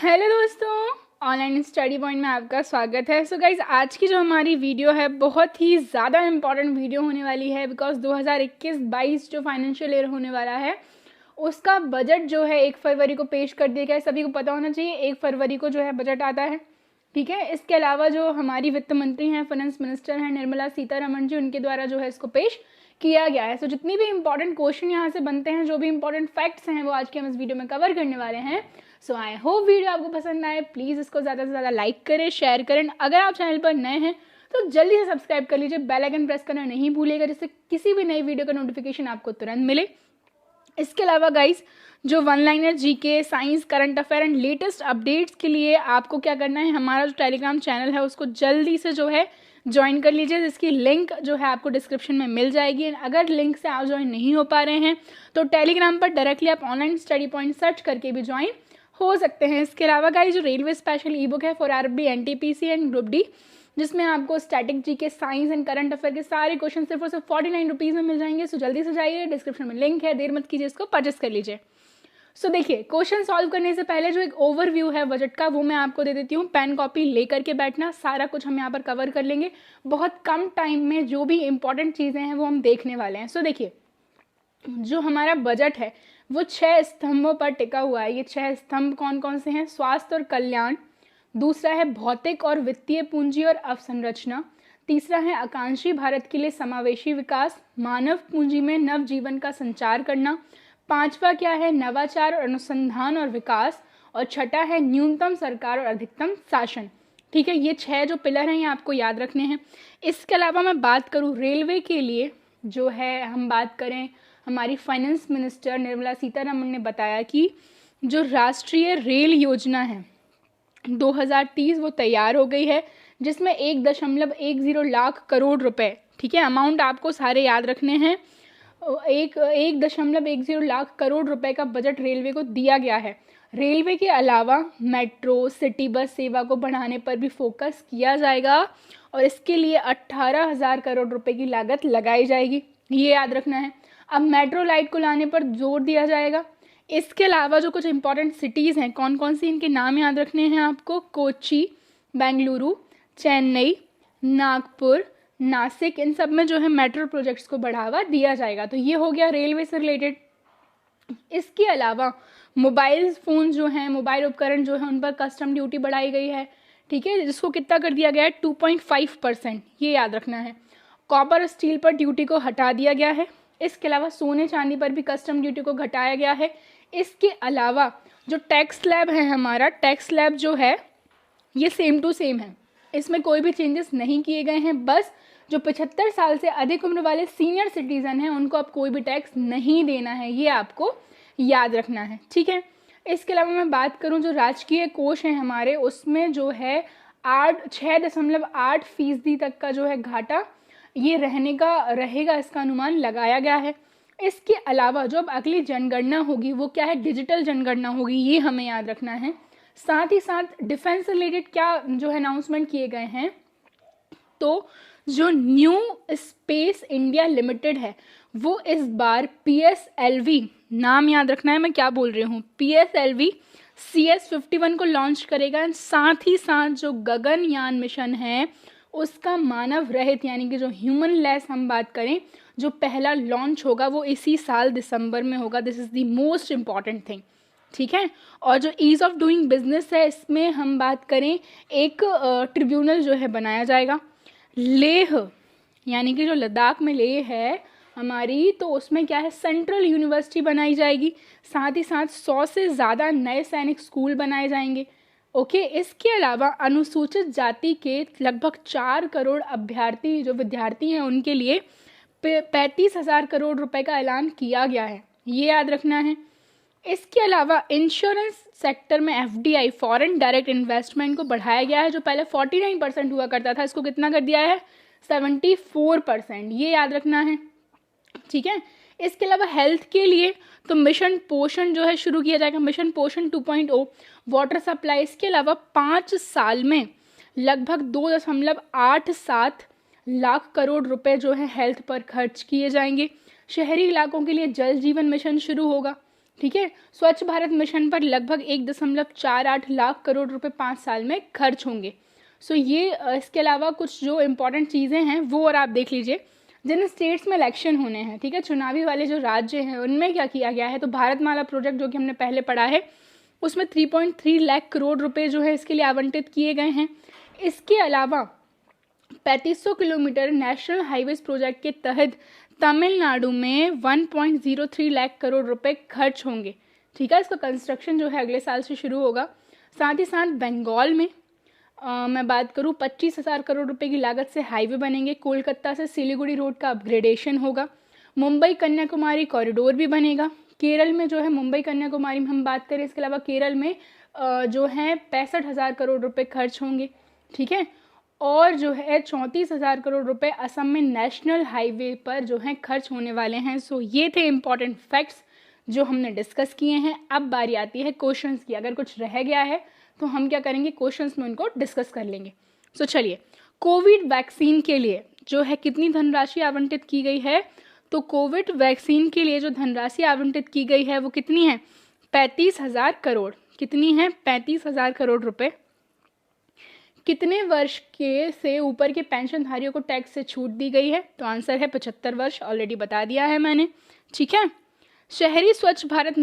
Hello दोस्तों, online study point में आपका स्वागत है। सो गाइज, आज की जो हमारी वीडियो है बहुत ही ज़्यादा इम्पॉर्टेंट वीडियो होने वाली है बिकॉज 2021-22 जो फाइनेंशियल ईयर होने वाला है उसका बजट जो है 1 फरवरी को पेश कर दिया गया है। सभी को पता होना चाहिए 1 फरवरी को जो है बजट आता है, ठीक है। इसके अलावा जो हमारी वित्त मंत्री हैं, फाइनेंस मिनिस्टर हैं निर्मला सीतारमण जी, उनके द्वारा जो है इसको पेश किया गया है। सो जितनी भी इंपॉर्टेंट क्वेश्चन यहाँ से बनते हैं, जो भी इंपॉर्टेंट फैक्ट्स हैं, वो आज के हम इस वीडियो में कवर करने वाले हैं। सो आई होप वीडियो आपको पसंद आए। प्लीज़ इसको ज़्यादा से ज़्यादा लाइक करें, शेयर करें। अगर आप चैनल पर नए हैं तो जल्दी से सब्सक्राइब कर लीजिए, बेल आइकन प्रेस करना नहीं भूलिएगा जिससे किसी भी नई वीडियो का नोटिफिकेशन आपको तुरंत मिले। इसके अलावा गाइस, जो one liner GK, science, current affair and latest updates के लिए आपको क्या करना है, हमारा जो टेलीग्राम चैनल है उसको जल्दी से जो है ज्वाइन कर लीजिए, जिसकी लिंक जो है आपको डिस्क्रिप्शन में मिल जाएगी। अगर लिंक से आप ज्वाइन नहीं हो पा रहे हैं तो टेलीग्राम पर डायरेक्टली आप ऑनलाइन स्टडी पॉइंट सर्च करके भी ज्वाइन हो सकते हैं। इसके अलावा गाइस, जो रेलवे स्पेशल ई बुक है for RRB, NTPC and group D, जिसमें आपको static GK, science and current affair के सारे क्वेश्चन सिर्फ और सिर्फ 49 रुपीज़ में मिल जाएंगे। सो जल्दी से जाइए, डिस्क्रिप्शन में लिंक है, देर मत कीजिए, इसको परचेस कर लीजिए। सो देखिए, क्वेश्चन सॉल्व करने से पहले जो एक ओवरव्यू है बजट का वो मैं आपको दे देती हूँ। पेन कॉपी लेकर के बैठना, सारा कुछ हम यहाँ पर कवर कर लेंगे। बहुत कम टाइम में जो भी इंपॉर्टेंट चीज़ें हैं वो हम देखने वाले हैं। सो देखिए, जो हमारा बजट है वो 6 स्तंभों पर टिका हुआ है। ये 6 स्तंभ कौन कौन से हैं? स्वास्थ्य और कल्याण, दूसरा है भौतिक और वित्तीय पूंजी और अवसंरचना, तीसरा है आकांक्षी भारत के लिए समावेशी विकास, मानव पूंजी में नव जीवन का संचार करना, पांचवा क्या है, नवाचार और अनुसंधान और विकास, और छठा है न्यूनतम सरकार और अधिकतम शासन। ठीक है, ये 6 जो पिलर हैं ये आपको याद रखने हैं। इसके अलावा मैं बात करूँ रेलवे के लिए, जो है हम बात करें, हमारी फाइनेंस मिनिस्टर निर्मला सीतारमण ने बताया कि जो राष्ट्रीय रेल योजना है 2030 वो तैयार हो गई है, जिसमें 1.10 लाख करोड़ रुपए, ठीक है, अमाउंट आपको सारे याद रखने हैं। 1.10 लाख करोड़ रुपए का बजट रेलवे को दिया गया है। रेलवे के अलावा मेट्रो, सिटी बस सेवा को बढ़ाने पर भी फोकस किया जाएगा और इसके लिए 18,000 करोड़ रुपए की लागत लगाई जाएगी, ये याद रखना है। अब मेट्रो लाइट को लाने पर जोर दिया जाएगा। इसके अलावा जो कुछ इंपॉर्टेंट सिटीज़ हैं, कौन कौन सी, इनके नाम याद रखने हैं आपको। कोच्चि, बेंगलुरु, चेन्नई, नागपुर, नासिक, इन सब में जो है मेट्रो प्रोजेक्ट्स को बढ़ावा दिया जाएगा। तो ये हो गया रेलवे से रिलेटेड। इसके अलावा मोबाइल फ़ोन जो हैं, मोबाइल उपकरण जो है, उन पर कस्टम ड्यूटी बढ़ाई गई है, ठीक है, जिसको कितना कर दिया गया है, 2.5%, ये याद रखना है। कॉपर स्टील पर ड्यूटी को हटा दिया गया है। इसके अलावा सोने चांदी पर भी कस्टम ड्यूटी को घटाया गया है। इसके अलावा जो टैक्स स्लैब है, हमारा टैक्स स्लैब जो है ये सेम टू सेम है, इसमें कोई भी चेंजेस नहीं किए गए हैं। बस जो 75 साल से अधिक उम्र वाले सीनियर सिटीजन हैं उनको अब कोई भी टैक्स नहीं देना है, ये आपको याद रखना है, ठीक है। इसके अलावा मैं बात करूं, जो राजकीय कोष हैं हमारे, उसमें जो है 6.8% तक का जो है घाटा ये रहेगा, इसका अनुमान लगाया गया है। इसके अलावा जो अब अगली जनगणना होगी वो क्या है, डिजिटल जनगणना होगी, ये हमें याद रखना है। साथ ही साथ डिफेंस रिलेटेड क्या जो है अनाउंसमेंट किए गए हैं, तो जो न्यू स्पेस इंडिया लिमिटेड है वो इस बार PSLV, नाम याद रखना है मैं क्या बोल रही हूँ, PSLV CS51 को लॉन्च करेगा। एंड साथ ही साथ जो गगनयान मिशन है उसका मानव रहित यानी कि जो ह्यूमन लेस हम बात करें, जो पहला लॉन्च होगा वो इसी साल दिसंबर में होगा। This is the most important thing, ठीक है। और जो ईज़ ऑफ डूइंग बिजनेस है, इसमें हम बात करें, एक ट्रिब्यूनल जो है बनाया जाएगा। लेह यानी कि जो लद्दाख में लेह है हमारी, तो उसमें क्या है, सेंट्रल यूनिवर्सिटी बनाई जाएगी। साथ ही साथ 100 से ज़्यादा नए सैनिक स्कूल बनाए जाएंगे, ओके। इसके अलावा अनुसूचित जाति के लगभग 4 करोड़ अभ्यर्थी जो विद्यार्थी हैं उनके लिए 35,000 करोड़ रुपए का ऐलान किया गया है, ये याद रखना है। इसके अलावा इंश्योरेंस सेक्टर में FDI, फॉरेन डायरेक्ट इन्वेस्टमेंट को बढ़ाया गया है। जो पहले 49% हुआ करता था, इसको कितना कर दिया है, 74%, ये याद रखना है, ठीक है। इसके अलावा हेल्थ के लिए तो मिशन पोषण जो है शुरू किया जाएगा, मिशन पोषण 2.0, वाटर सप्लाई। इसके अलावा 5 साल में लगभग 2.87 लाख करोड़ रुपए जो है हेल्थ पर खर्च किए जाएंगे। शहरी इलाकों के लिए जल जीवन मिशन शुरू होगा, ठीक है। स्वच्छ भारत मिशन पर लगभग 1.48 लाख करोड़ रुपए 5 साल में खर्च होंगे। सो ये इसके अलावा कुछ जो इम्पोर्टेंट चीज़ें हैं वो और आप देख लीजिए। जिन स्टेट्स में इलेक्शन होने हैं, ठीक है, चुनावी वाले जो राज्य हैं, उनमें क्या किया गया है, तो भारतमाला प्रोजेक्ट जो कि हमने पहले पढ़ा है उसमें 3.3 लाख करोड़ रुपए जो है इसके लिए आवंटित किए गए हैं। इसके अलावा 3500 किलोमीटर नेशनल हाईवेज प्रोजेक्ट के तहत तमिलनाडु में 1.03 लाख करोड़ रुपए खर्च होंगे। ठीक है, इसका कंस्ट्रक्शन जो है अगले साल से शुरू होगा। साथ ही साथ बंगाल में मैं बात करूँ 25,000 करोड़ रुपए की लागत से हाईवे बनेंगे। कोलकाता से सिलीगुड़ी रोड का अपग्रेडेशन होगा। मुंबई कन्याकुमारी कॉरिडोर भी बनेगा। केरल में जो है मुंबई कन्याकुमारी में हम बात करें, इसके अलावा केरल में जो है 65,000 करोड़ रुपए खर्च होंगे। ठीक है, और जो है 34,000 करोड़ रुपए असम में नेशनल हाईवे पर जो है खर्च होने वाले हैं। सो ये थे इम्पॉर्टेंट फैक्ट्स जो हमने डिस्कस किए हैं। अब बारी आती है क्वेश्चंस की। अगर कुछ रह गया है तो हम क्या करेंगे, क्वेश्चंस में उनको डिस्कस कर लेंगे। सो चलिए, कोविड वैक्सीन के लिए जो है कितनी धनराशि आवंटित की गई है, तो कोविड वैक्सीन के लिए जो धनराशि आवंटित की गई है वो कितनी है, 35,000 करोड़। कितनी है, 35,000 करोड़ रुपए। कितने वर्ष के से ऊपर के पेंशनधारियों को टैक्स से छूट दी गई है, तो आंसर है 75 वर्ष, ऑलरेडी बता दिया है मैंने। ठीक है, शहरी स्वच्छ भारत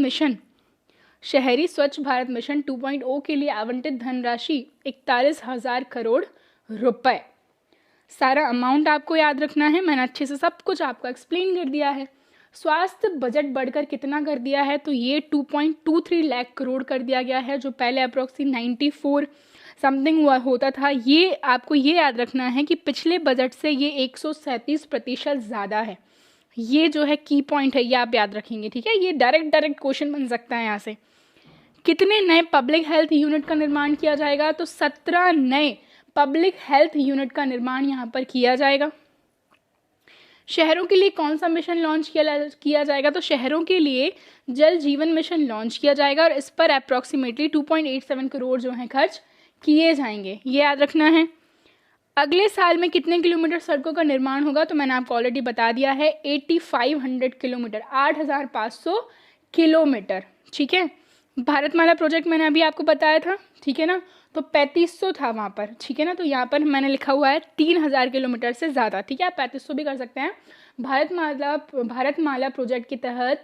मिशन 2.0 के लिए आवंटित धनराशि 41,000 करोड़ रुपए। सारा अमाउंट आपको याद रखना है, मैंने अच्छे से सब कुछ आपको एक्सप्लेन कर दिया है। स्वास्थ्य बजट बढ़कर कितना कर दिया है, तो ये 2.23 लाख करोड़ कर दिया गया है, जो पहले अप्रोक्सीमेट 94 समथिंग हुआ होता था। ये आपको ये याद रखना है कि पिछले बजट से ये 137% ज़्यादा है। ये जो है की पॉइंट है, ये आप याद रखेंगे। ठीक है, ये डायरेक्ट क्वेश्चन बन सकता है यहाँ से। कितने नए पब्लिक हेल्थ यूनिट का निर्माण किया जाएगा, तो 17 नए पब्लिक हेल्थ यूनिट का निर्माण यहाँ पर किया जाएगा। शहरों के लिए कौन सा मिशन लॉन्च किया जाएगा, तो शहरों के लिए जल जीवन मिशन लॉन्च किया जाएगा और इस पर अप्रॉक्सीमेटली 2.87 करोड़ जो है खर्च किए जाएंगे, ये याद रखना है। अगले साल में कितने किलोमीटर सड़कों का निर्माण होगा, तो मैंने आपको ऑलरेडी बता दिया है 8500 किलोमीटर, 8500 किलोमीटर। ठीक है, भारतमाला प्रोजेक्ट मैंने अभी आपको बताया था, ठीक है ना, तो 3500 था वहाँ पर। ठीक है ना, तो यहाँ पर मैंने लिखा हुआ है 3000 किलोमीटर से ज़्यादा। ठीक है, आप 3500 भी कर सकते हैं। भारतमाला प्रोजेक्ट के तहत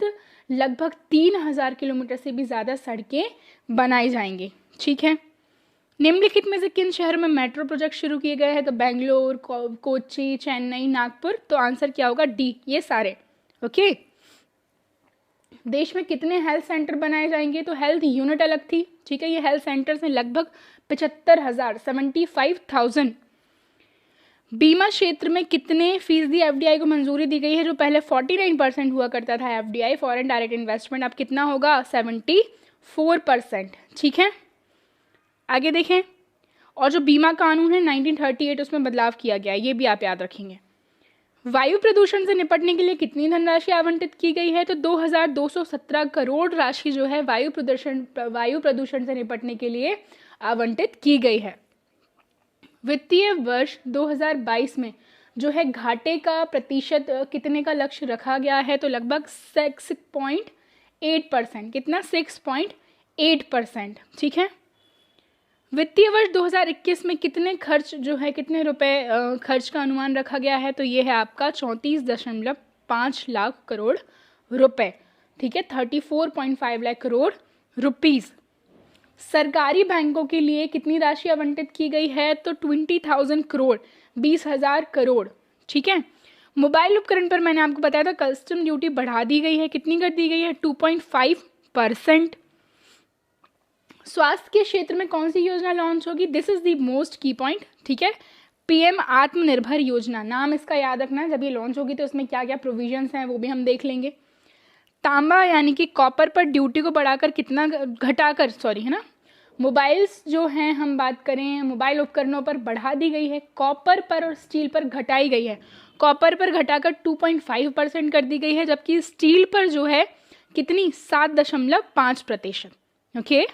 लगभग 3000 किलोमीटर से भी ज़्यादा सड़कें बनाई जाएंगी। ठीक है, निम्नलिखित में से किन शहरों में मेट्रो प्रोजेक्ट शुरू किए गए हैं, तो बेंगलोर, कोच्चि, चेन्नई, नागपुर। तो आंसर क्या होगा, डी, ये सारे। ओके, देश में कितने हेल्थ सेंटर बनाए जाएंगे, तो हेल्थ यूनिट अलग थी। ठीक है, ये हेल्थ सेंटर से लगभग 75,000 75,000। बीमा क्षेत्र में कितने फीसदी एफडीआई को मंजूरी दी गई है, जो पहले 49% हुआ करता था एफडीआई, फॉरेन डायरेक्ट इन्वेस्टमेंट, अब कितना होगा, 74%। ठीक है, आगे देखें। और जो बीमा कानून है 1938, उसमें बदलाव किया गया, ये भी आप याद रखेंगे। वायु प्रदूषण से निपटने के लिए कितनी धनराशि आवंटित की गई है, तो 2217 करोड़ राशि जो है वायु प्रदूषण से निपटने के लिए आवंटित की गई है। वित्तीय वर्ष 2022 में जो है घाटे का प्रतिशत कितने का लक्ष्य रखा गया है, तो लगभग 6.8%। कितना, 6.8%। ठीक है, वित्तीय वर्ष 2021 में कितने रुपए खर्च का अनुमान रखा गया है, तो ये है आपका 34.5 लाख करोड़ रुपए। ठीक है, 34.5 लाख करोड़ रुपीस। सरकारी बैंकों के लिए कितनी राशि आवंटित की गई है, तो 20,000 करोड़, 20,000 करोड़। ठीक है, मोबाइल उपकरण पर मैंने आपको बताया था कस्टम ड्यूटी बढ़ा दी गई है, कितनी कर दी गई है, 2.5%। स्वास्थ्य के क्षेत्र में कौन सी योजना लॉन्च होगी, दिस इज द मोस्ट की पॉइंट। ठीक है, पीएम आत्मनिर्भर योजना, नाम इसका याद रखना है। जब ये लॉन्च होगी तो इसमें क्या क्या प्रोविजंस हैं वो भी हम देख लेंगे। तांबा यानी कि कॉपर पर ड्यूटी को बढ़ाकर कितना घटाकर, है ना, मोबाइल्स जो हैं हम बात करें मोबाइल उपकरणों पर बढ़ा दी गई है, कॉपर पर और स्टील पर घटाई गई है। कॉपर पर घटाकर 2.5% कर दी गई है, जबकि स्टील पर जो है कितनी, 7.5%। ओके,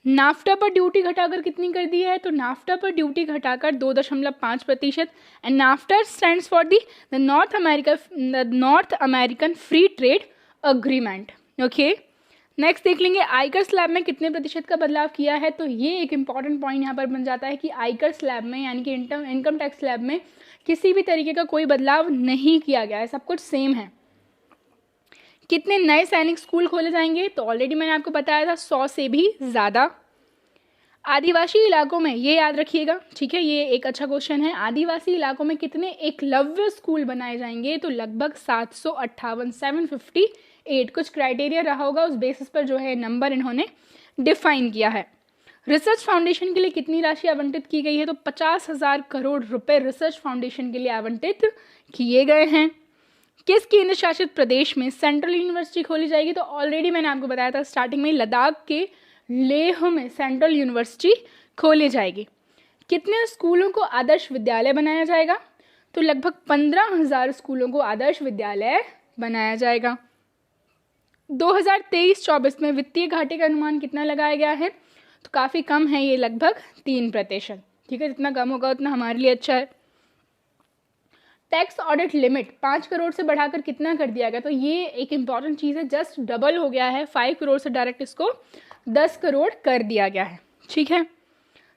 नाफ्टा पर ड्यूटी घटाकर कितनी कर दी है, तो नाफ्टा पर ड्यूटी घटाकर 2.5%। And NAFTA stands for the north American free trade agreement. Okay, next देख लेंगे आयकर स्लैब में कितने प्रतिशत का बदलाव किया है। तो ये एक इंपॉर्टेंट पॉइंट यहाँ पर बन जाता है कि आयकर स्लैब में यानी कि इनकम टैक्स स्लैब में किसी भी तरीके का कोई बदलाव नहीं किया गया है, सब कुछ सेम है। कितने नए सैनिक स्कूल खोले जाएंगे, तो ऑलरेडी मैंने आपको बताया था 100 से भी ज़्यादा। आदिवासी इलाकों में, ये याद रखिएगा, ठीक है, ये एक अच्छा क्वेश्चन है। आदिवासी इलाकों में कितने एकलव्य स्कूल बनाए जाएंगे, तो लगभग 758, 758। कुछ क्राइटेरिया रहा होगा, उस बेसिस पर जो है नंबर इन्होंने डिफाइन किया है। रिसर्च फाउंडेशन के लिए कितनी राशि आवंटित की गई है, तो 50,000 करोड़ रुपए रिसर्च फाउंडेशन के लिए आवंटित किए गए हैं। किस केंद्र शासित प्रदेश में सेंट्रल यूनिवर्सिटी खोली जाएगी, तो ऑलरेडी मैंने आपको बताया था स्टार्टिंग में, लद्दाख के लेह में सेंट्रल यूनिवर्सिटी खोली जाएगी। कितने स्कूलों को आदर्श विद्यालय बनाया जाएगा, तो लगभग 15,000 स्कूलों को आदर्श विद्यालय बनाया जाएगा। 2023-24 में वित्तीय घाटे का अनुमान कितना लगाया गया है, तो काफ़ी कम है, ये लगभग 3%। ठीक है, जितना कम होगा उतना हमारे लिए अच्छा है। टैक्स ऑडिट लिमिट 5 करोड़ से बढ़ाकर कितना कर दिया गया, तो ये एक इंपॉर्टेंट चीज़ है, जस्ट डबल हो गया है, 5 करोड़ से डायरेक्ट इसको 10 करोड़ कर दिया गया है। ठीक है,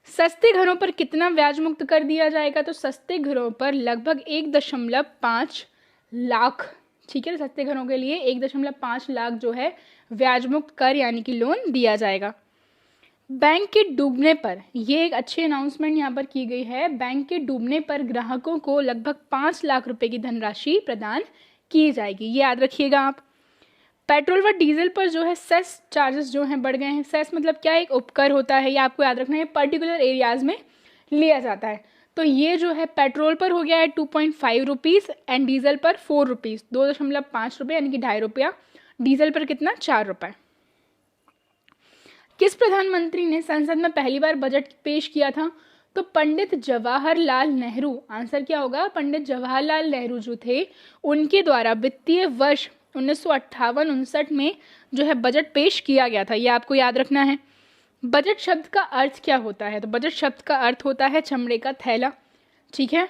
सस्ते घरों पर कितना ब्याज मुक्त कर दिया जाएगा, तो सस्ते घरों पर लगभग 1.5 लाख, ठीक है, सस्ते घरों के लिए 1.5 लाख जो है ब्याज मुक्त कर यानी कि लोन दिया जाएगा। बैंक के डूबने पर, ये एक अच्छी अनाउंसमेंट यहाँ पर की गई है, बैंक के डूबने पर ग्राहकों को लगभग 5 लाख रुपए की धनराशि प्रदान की जाएगी, ये याद रखिएगा आप। पेट्रोल व डीजल पर जो है सेस चार्जेस जो हैं बढ़ गए हैं। सेस मतलब क्या, एक उपकर होता है, ये आपको याद रखना है, पर्टिकुलर एरियाज में लिया जाता है। तो ये जो है पेट्रोल पर हो गया है 2.5 रुपीज़ एंड डीजल पर 4 रुपीज़, 2.5 रुपये यानी कि 2.5 रुपया। डीजल पर कितना, 4 रुपये। किस प्रधानमंत्री ने संसद में पहली बार बजट पेश किया था, तो पंडित जवाहरलाल नेहरू। आंसर क्या होगा, पंडित जवाहरलाल नेहरू जो थे उनके द्वारा वित्तीय वर्ष 1958-59 में जो है बजट पेश किया गया था, ये आपको याद रखना है। बजट शब्द का अर्थ क्या होता है, तो बजट शब्द का अर्थ होता है चमड़े का थैला। ठीक है,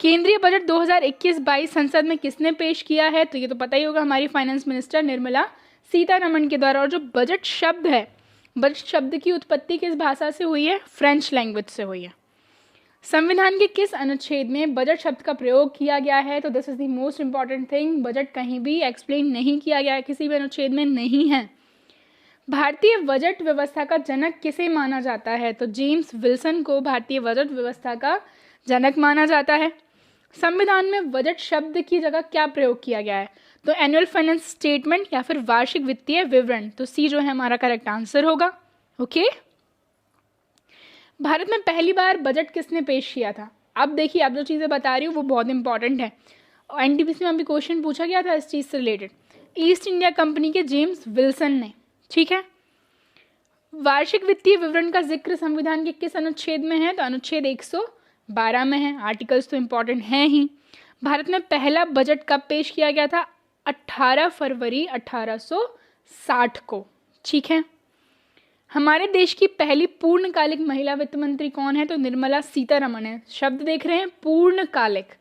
केंद्रीय बजट 2021-22 संसद में किसने पेश किया है, तो ये तो पता ही होगा, हमारी फाइनेंस मिनिस्टर निर्मला सीतारमण के द्वारा। और जो बजट शब्द है, बजट शब्द की उत्पत्ति किस भाषा से हुई है, फ्रेंच लैंग्वेज से हुई है। संविधान के किस अनुच्छेद में बजट शब्द का प्रयोग किया गया है, तो this is the most important thing, budget कहीं भी एक्सप्लेन नहीं किया गया है, किसी भी अनुच्छेद में नहीं है। भारतीय बजट व्यवस्था का जनक किसे माना जाता है, तो जेम्स विल्सन को भारतीय बजट व्यवस्था का जनक माना जाता है। संविधान में बजट शब्द की जगह क्या प्रयोग किया गया है, तो एनुअल फाइनेंस स्टेटमेंट या फिर वार्षिक वित्तीय विवरण, तो सी जो है हमारा करेक्ट आंसर होगा। ओके, भारत में पहली बार बजट किसने पेश किया था। अब देखिए, अब जो चीज़ें बता रही हूँ वो बहुत इंपॉर्टेंट है, एनटीपीसी में भी क्वेश्चन पूछा गया था इस चीज़ से रिलेटेड। ईस्ट इंडिया कंपनी के जेम्स विल्सन ने। ठीक है, वार्षिक वित्तीय विवरण का जिक्र संविधान के किस अनुच्छेद में है, तो अनुच्छेद 112 में है। आर्टिकल्स तो इंपॉर्टेंट हैं ही। भारत में पहला बजट कब पेश किया गया था, 18 फरवरी 1860 को। ठीक है, हमारे देश की पहली पूर्णकालिक महिला वित्त मंत्री कौन है, तो निर्मला सीतारमण है। शब्द देख रहे हैं, पूर्णकालिक।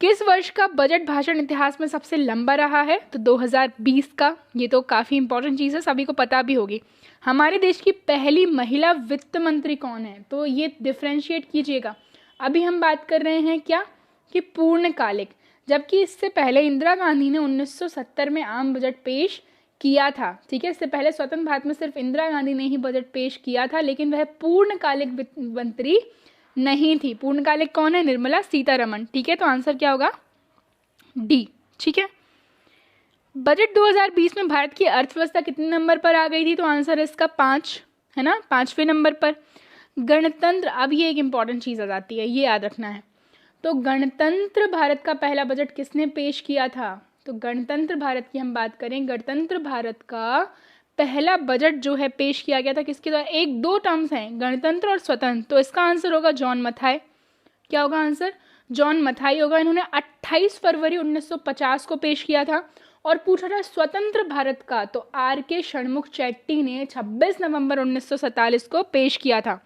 किस वर्ष का बजट भाषण इतिहास में सबसे लंबा रहा है, तो 2020 का। ये तो काफ़ी इंपॉर्टेंट चीज़ है, सभी को पता भी होगी। हमारे देश की पहली महिला वित्त मंत्री कौन है, तो ये डिफ्रेंशिएट कीजिएगा। अभी हम बात कर रहे हैं क्या, कि पूर्णकालिक, जबकि इससे पहले इंदिरा गांधी ने 1970 में आम बजट पेश किया था। ठीक है, इससे पहले स्वतंत्र भारत में सिर्फ इंदिरा गांधी ने ही बजट पेश किया था, लेकिन वह पूर्णकालिक वित्त मंत्री नहीं थी। पूर्णकालिक कौन है, निर्मला सीतारमण। ठीक है, तो आंसर क्या होगा, डी। ठीक है, बजट 2020 में भारत की अर्थव्यवस्था कितने नंबर पर आ गई थी, तो आंसर इसका 5 है ना, 5वें नंबर पर। गणतंत्र, अब ये एक इंपॉर्टेंट चीज़ आ जाती है, ये याद रखना है। तो गणतंत्र भारत का पहला बजट किसने पेश किया था, तो गणतंत्र भारत की हम बात करें, गणतंत्र भारत का पहला बजट जो है पेश किया गया था किसके द्वारा, 1-2 टर्म्स हैं, गणतंत्र और स्वतंत्र, तो इसका आंसर होगा जॉन मथाई। क्या होगा आंसर, जॉन मथाई होगा। इन्होंने 28 फरवरी 1950 को पेश किया था। और पूछा था स्वतंत्र भारत का, तो RK षणमुख चेट्टी ने 26 नवंबर 1947 को पेश किया था।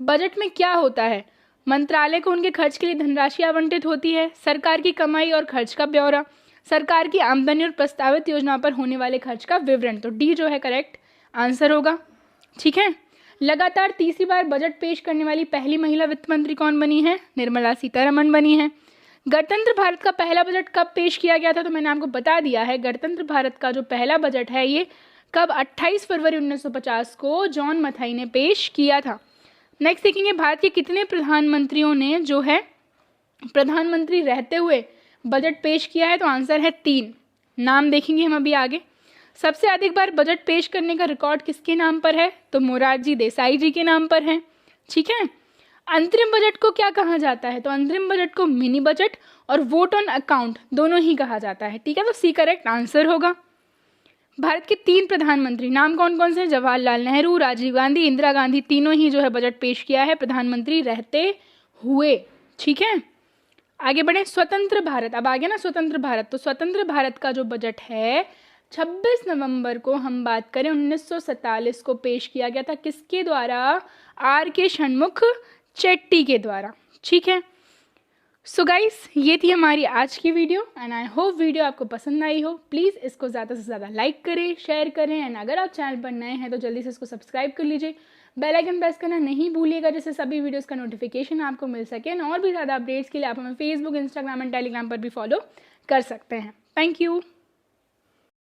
बजट में क्या होता है, मंत्रालय को उनके खर्च के लिए धनराशि आवंटित होती है, सरकार की कमाई और खर्च का ब्यौरा, सरकार की आमदनी और प्रस्तावित योजनाओं पर होने वाले खर्च का विवरण। तो डी जो है करेक्ट आंसर होगा। ठीक है, लगातार तीसरी बार बजट पेश करने वाली पहली महिला वित्त मंत्री कौन बनी है? निर्मला सीतारमण बनी है। गणतंत्र भारत का पहला बजट कब पेश किया गया था? तो मैंने आपको बता दिया है, गणतंत्र भारत का जो पहला बजट है ये कब 28 फरवरी 1950 को जॉन मथाई ने पेश किया था। नेक्स्ट देखेंगे, भारत के कितने प्रधानमंत्रियों ने जो है प्रधानमंत्री रहते हुए बजट पेश किया है? तो आंसर है 3। नाम देखेंगे हम अभी आगे। सबसे अधिक बार बजट पेश करने का रिकॉर्ड किसके नाम पर है? तो मोरारजी देसाई जी के नाम पर है। ठीक है, अंतरिम बजट को क्या कहा जाता है? तो अंतरिम बजट को मिनी बजट और वोट ऑन अकाउंट दोनों ही कहा जाता है। ठीक है, तो सी करेक्ट आंसर होगा। भारत के 3 प्रधानमंत्री नाम कौन कौन से? जवाहरलाल नेहरू, राजीव गांधी, इंदिरा गांधी, तीनों ही जो है बजट पेश किया है प्रधानमंत्री रहते हुए। ठीक है, आगे बढ़े। स्वतंत्र भारत, अब आ गया ना स्वतंत्र भारत। तो स्वतंत्र भारत का जो बजट है 26 नवंबर को हम बात करें 1947 को पेश किया गया था। किसके द्वारा? आर के षणमुख चेट्टी के द्वारा। ठीक है, सो गाइस ये थी हमारी आज की video and I hope video आपको पसंद आई हो। प्लीज़ इसको ज़्यादा से ज़्यादा लाइक करें, शेयर करें एंड अगर आप चैनल पर नए हैं तो जल्दी से इसको सब्सक्राइब कर लीजिए। बेल आइकन प्रेस करना नहीं भूलिएगा जिससे सभी वीडियोस का नोटिफिकेशन आपको मिल सके। और भी ज़्यादा अपडेट्स के लिए आप हमें फेसबुक, इंस्टाग्राम एंड टेलीग्राम पर भी फॉलो कर सकते हैं। Thank you.